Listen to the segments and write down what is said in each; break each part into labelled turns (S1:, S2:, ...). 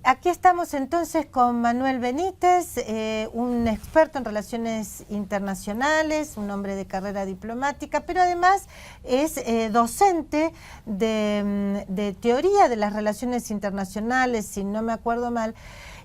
S1: Aquí estamos entonces con Manuel Benítez, un experto en relaciones internacionales, un hombre de carrera diplomática, pero además es docente de teoría de las relaciones internacionales, si no me acuerdo mal.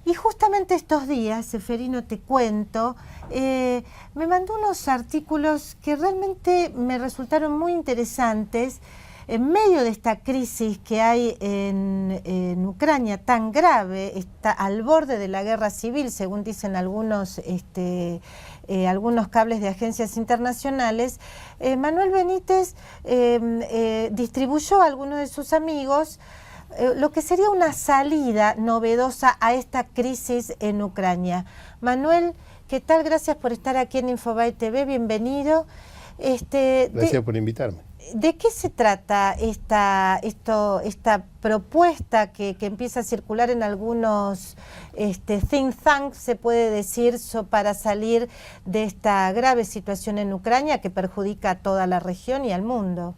S1: Y justamente estos días, Seferino, te cuento, me mandó unos artículos que realmente me resultaron muy interesantes en medio de esta crisis que hay en Ucrania tan grave, está al borde de la guerra civil, según dicen algunos cables de agencias internacionales. Manuel Benítez distribuyó a algunos de sus amigos lo que sería una salida novedosa a esta crisis en Ucrania. Manuel, ¿qué tal? Gracias por estar aquí en Infobae TV, bienvenido.
S2: Gracias por invitarme.
S1: ¿De qué se trata esta propuesta que empieza a circular en algunos think tanks, se puede decir, para salir de esta grave situación en Ucrania que perjudica a toda la región y al mundo?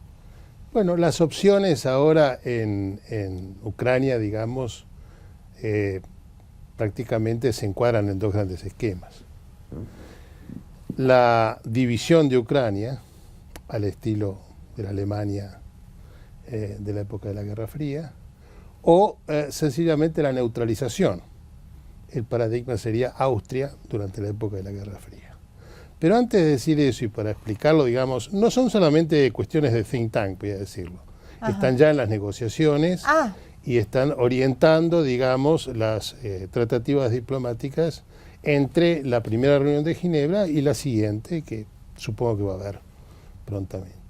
S2: Bueno, las opciones ahora en Ucrania, digamos, prácticamente se encuadran en dos grandes esquemas. La división de Ucrania, al estilo de la Alemania de la época de la Guerra Fría, o sencillamente la neutralización. El paradigma sería Austria durante la época de la Guerra Fría. Pero antes de decir eso y para explicarlo, digamos, no son solamente cuestiones de think tank, voy a decirlo. Ajá. Están ya en las negociaciones y están orientando, digamos, las tratativas diplomáticas entre la primera reunión de Ginebra y la siguiente, que supongo que va a haber prontamente.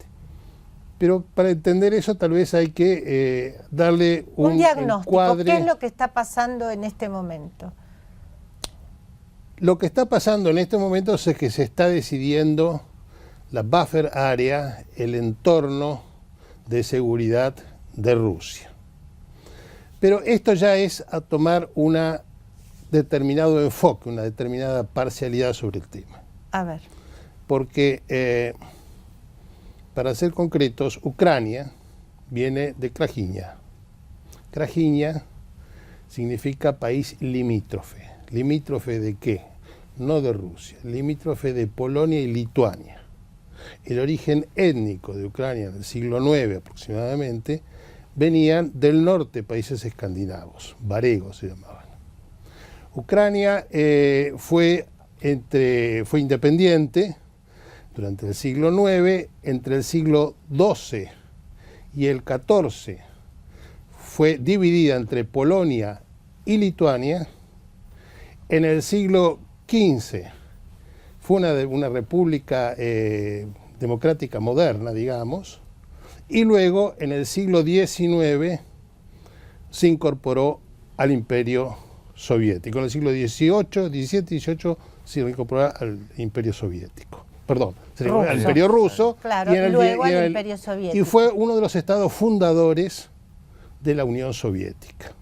S2: Pero para entender eso tal vez hay que darle un
S1: diagnóstico.
S2: Encuadre.
S1: ¿Qué es lo que está pasando en este momento?
S2: Lo que está pasando en este momento es que se está decidiendo la buffer area, el entorno de seguridad de Rusia. Pero esto ya es a tomar un determinado enfoque, una determinada parcialidad sobre el tema.
S1: A ver.
S2: Porque, para ser concretos, Ucrania viene de Krajina. Krajina significa país limítrofe. ¿Limítrofe de qué? No de Rusia, limítrofe de Polonia y Lituania. El origen étnico de Ucrania en el siglo IX aproximadamente venían del norte, países escandinavos, varegos se llamaban. Ucrania fue independiente durante el siglo IX, entre el siglo XII y el XIV fue dividida entre Polonia y Lituania. En el siglo XV fue una república democrática moderna, digamos, y luego en el siglo XIX se incorporó al Imperio Soviético. En el siglo XVII, XVII se incorporó al Imperio Soviético. Perdón, al Imperio Ruso,
S1: claro, y luego al Imperio Soviético.
S2: Y fue uno de los estados fundadores de la Unión Soviética.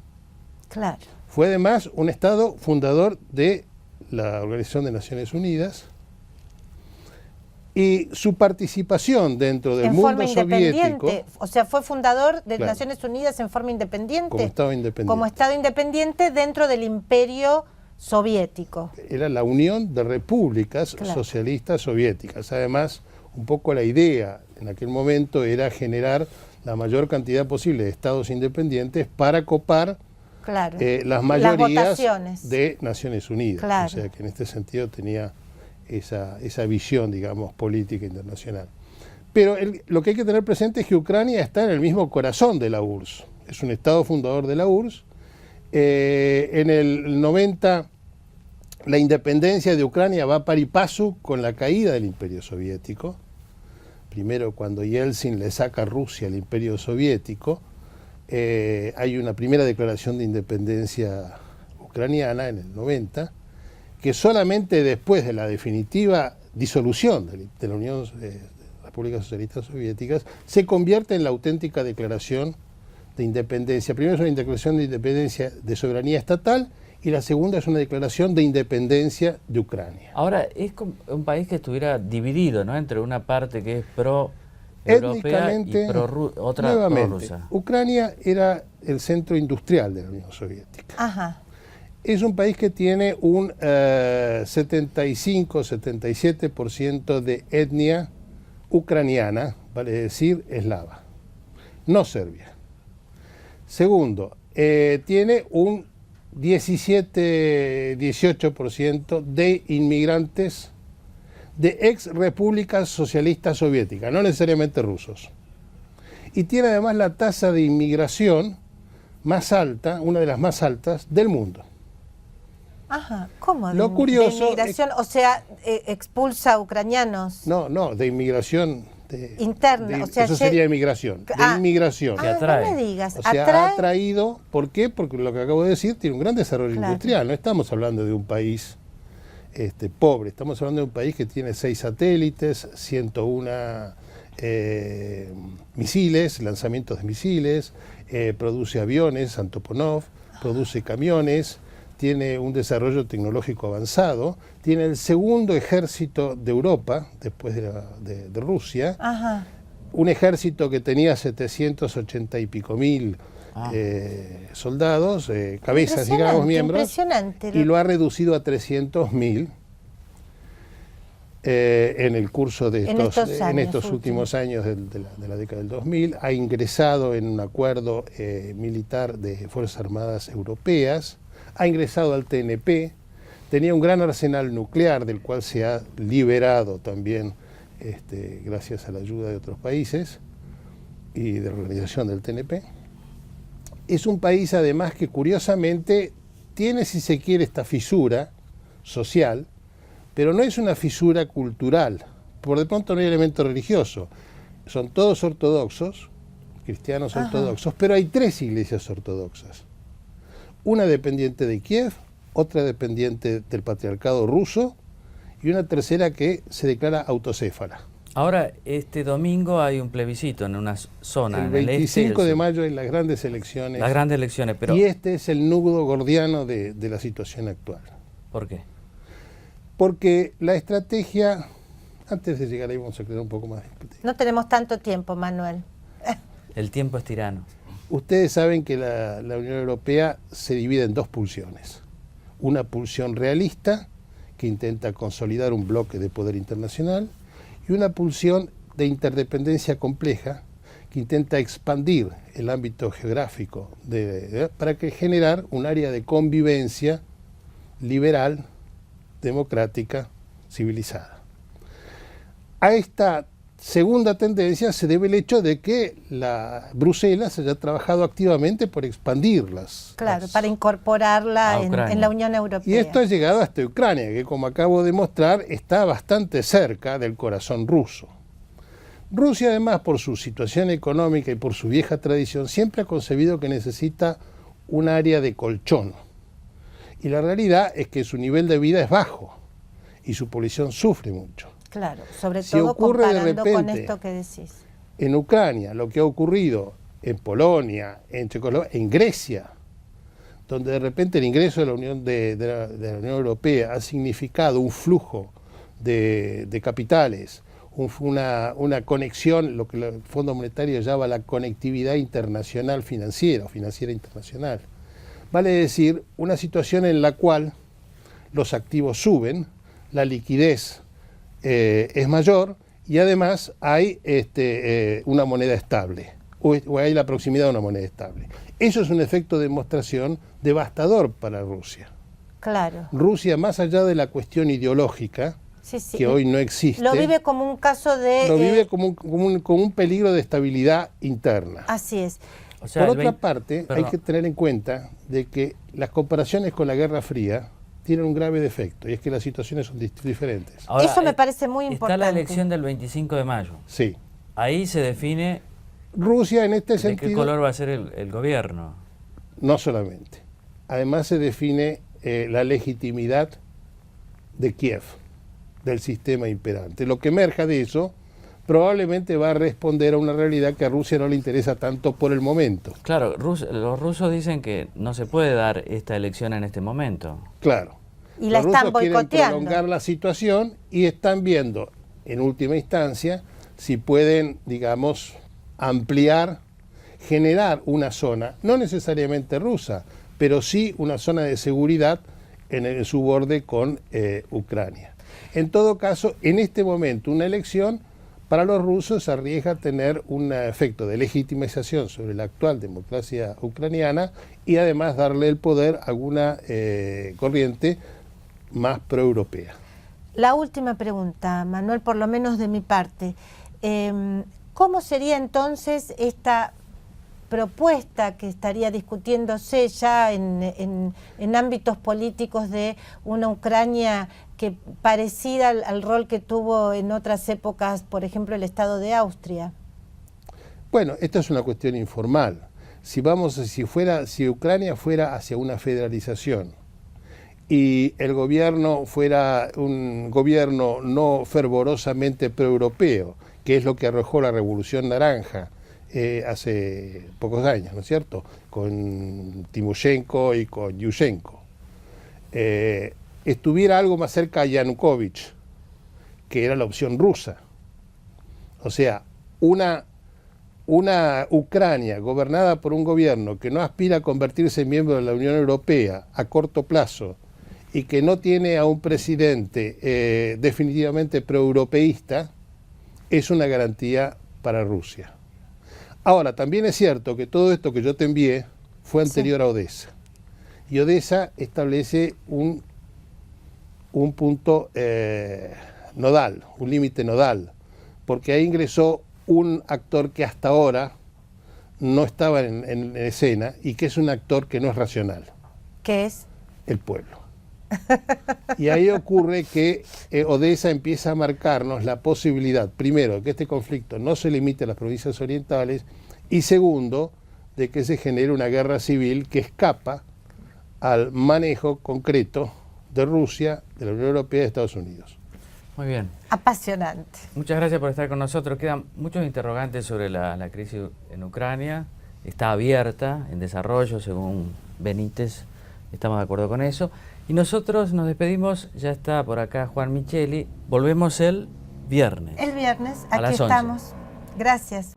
S1: Claro.
S2: Fue además un estado fundador de la Organización de Naciones Unidas y su participación dentro del mundo soviético.
S1: O sea, fue fundador de Naciones Unidas en forma independiente.
S2: Como estado independiente.
S1: Como estado independiente dentro del Imperio Soviético.
S2: Era la Unión de Repúblicas Socialistas Soviéticas. Además, un poco la idea en aquel momento era generar la mayor cantidad posible de estados independientes para copar las mayorías de Naciones Unidas.
S1: Claro.
S2: O sea que en este sentido tenía esa visión, digamos, política internacional. Pero lo que hay que tener presente es que Ucrania está en el mismo corazón de la URSS. Es un estado fundador de la URSS. En el 90 la independencia de Ucrania va par y paso con la caída del Imperio Soviético. Primero, cuando Yeltsin le saca a Rusia al Imperio Soviético, hay una primera declaración de independencia ucraniana en el 90, que solamente después de la definitiva disolución de la Unión de Repúblicas Socialistas Soviéticas se convierte en la auténtica declaración de independencia. Primero es una declaración de independencia de soberanía estatal y la segunda es una declaración de independencia de Ucrania.
S3: Ahora, es como un país que estuviera dividido, ¿no?, entre una parte que es pro europea y
S2: étnicamente,
S3: otra
S2: nuevamente,
S3: prorrusa.
S2: Ucrania era el centro industrial de la Unión Soviética.
S1: Ajá.
S2: Es un país que tiene un 75-77% de etnia ucraniana, vale decir, eslava, no serbia. Segundo, tiene un 17-18% de inmigrantes de ex repúblicas socialistas soviéticas, no necesariamente rusos. Y tiene además la tasa de inmigración más alta, una de las más altas del mundo.
S1: Ajá, ¿cómo?
S2: Lo curioso
S1: de inmigración, o sea, expulsa a ucranianos.
S2: No, de inmigración
S1: interna, o sea,
S2: eso sería inmigración, de inmigración.
S3: Que atrae.
S1: No me digas,
S2: O sea, ha atraído, ¿por qué? Porque lo que acabo de decir tiene un gran desarrollo industrial. No estamos hablando de un país pobre, estamos hablando de un país que tiene 6 satélites, 101 misiles, lanzamientos de misiles, produce aviones, Antonov, produce camiones, tiene un desarrollo tecnológico avanzado, tiene el segundo ejército de Europa, después de Rusia.
S1: Ajá.
S2: Un ejército que tenía 780 y pico mil soldados, cabezas, digamos, miembros,
S1: impresionante.
S2: y lo ha reducido a 300.000 en el curso de estos últimos años de la década del 2000. Ha ingresado en un acuerdo militar de Fuerzas Armadas Europeas, ha ingresado al TNP, tenía un gran arsenal nuclear del cual se ha liberado también gracias a la ayuda de otros países y de la organización del TNP. Es un país además que curiosamente tiene, si se quiere, esta fisura social, pero no es una fisura cultural, por de pronto no hay elemento religioso. Son todos ortodoxos, cristianos ortodoxos, pero hay 3 iglesias ortodoxas. Una dependiente de Kiev, otra dependiente del patriarcado ruso y una tercera que se declara autocéfala.
S3: Ahora, este domingo hay un plebiscito en una zona.
S2: El 25 de mayo hay las grandes elecciones.
S3: Las grandes elecciones, pero...
S2: Y este es el nudo gordiano de la situación actual.
S3: ¿Por qué?
S2: Porque la estrategia, antes de llegar ahí vamos a crear un poco más.
S1: No tenemos tanto tiempo, Manuel.
S3: El tiempo es tirano.
S2: Ustedes saben que la Unión Europea se divide en 2 pulsiones. Una pulsión realista, que intenta consolidar un bloque de poder internacional, y una pulsión de interdependencia compleja, que intenta expandir el ámbito geográfico para generar un área de convivencia liberal, democrática, civilizada. A esta segunda tendencia se debe el hecho de que Bruselas haya trabajado activamente por expandirlas.
S1: Claro, para incorporarla en la Unión Europea.
S2: Y esto ha llegado hasta Ucrania, que como acabo de mostrar, está bastante cerca del corazón ruso. Rusia, además, por su situación económica y por su vieja tradición, siempre ha concebido que necesita un área de colchón. Y la realidad es que su nivel de vida es bajo y su población sufre mucho.
S1: Claro, sobre
S2: Si
S1: todo
S2: ocurre de
S1: comparando
S2: repente
S1: con esto que decís.
S2: En Ucrania, lo que ha ocurrido en Polonia, en Checoslovaquia, en Grecia, donde de repente el ingreso de la Unión, de la Unión Europea ha significado un flujo de capitales, una conexión, lo que el Fondo Monetario llama la conectividad internacional financiera o financiera internacional. Vale decir, una situación en la cual los activos suben, la liquidez es mayor y además hay una moneda estable, o hay la proximidad de una moneda estable. Eso es un efecto de demostración devastador para Rusia.
S1: Claro.
S2: Rusia, más allá de la cuestión ideológica, que hoy no existe,
S1: lo vive como un caso de...
S2: Lo vive como un peligro de estabilidad interna.
S1: Así es.
S2: O sea, por otra parte, hay que tener en cuenta de que las comparaciones con la Guerra Fría tienen un grave defecto, y es que las situaciones son diferentes.
S1: Ahora, eso me parece muy importante.
S3: Está la elección del 25 de mayo.
S2: Sí.
S3: Ahí se define
S2: Rusia en este sentido...
S3: ¿De qué color va a ser el gobierno?
S2: No solamente. Además se define la legitimidad de Kiev, del sistema imperante. Lo que emerja de eso probablemente va a responder a una realidad que a Rusia no le interesa tanto por el momento.
S3: Claro, los rusos dicen que no se puede dar esta elección en este momento.
S2: Claro.
S1: Y la están boicoteando.
S2: Quieren prolongar la situación y están viendo, en última instancia, si pueden, digamos, ampliar, generar una zona, no necesariamente rusa, pero sí una zona de seguridad en su borde con Ucrania. En todo caso, en este momento, una elección para los rusos arriesga a tener un efecto de legitimización sobre la actual democracia ucraniana y además darle el poder a alguna corriente más proeuropea.
S1: La última pregunta, Manuel, por lo menos de mi parte. ¿Cómo sería entonces esta propuesta que estaría discutiéndose ya en ámbitos políticos de una Ucrania que parecida al rol que tuvo en otras épocas, por ejemplo, el Estado de Austria?
S2: Bueno, esta es una cuestión informal. Si Ucrania fuera hacia una federalización y el gobierno fuera un gobierno no fervorosamente proeuropeo, que es lo que arrojó la Revolución Naranja hace pocos años, ¿no es cierto?, con Timoshenko y con Yushchenko, estuviera algo más cerca a Yanukovych, que era la opción rusa. O sea, una Ucrania gobernada por un gobierno que no aspira a convertirse en miembro de la Unión Europea a corto plazo y que no tiene a un presidente definitivamente proeuropeísta, es una garantía para Rusia. Ahora, también es cierto que todo esto que yo te envié fue anterior a Odessa. Y Odessa establece un punto nodal, un límite nodal, porque ahí ingresó un actor que hasta ahora no estaba en escena y que es un actor que no es racional.
S1: ¿Qué es?
S2: El pueblo. Y ahí ocurre que Odessa empieza a marcarnos la posibilidad, primero, que este conflicto no se limite a las provincias orientales y segundo, de que se genere una guerra civil que escapa al manejo concreto de Rusia, de la Unión Europea y de Estados Unidos.
S3: Muy bien.
S1: Apasionante.
S3: Muchas gracias por estar con nosotros. Quedan muchos interrogantes sobre la crisis en Ucrania. Está abierta, en desarrollo, según Benítez. Estamos de acuerdo con eso. Y nosotros nos despedimos. Ya está por acá Juan Micheli. Volvemos el viernes.
S1: El viernes,
S3: a
S1: aquí
S3: las 11.
S1: estamos. Gracias.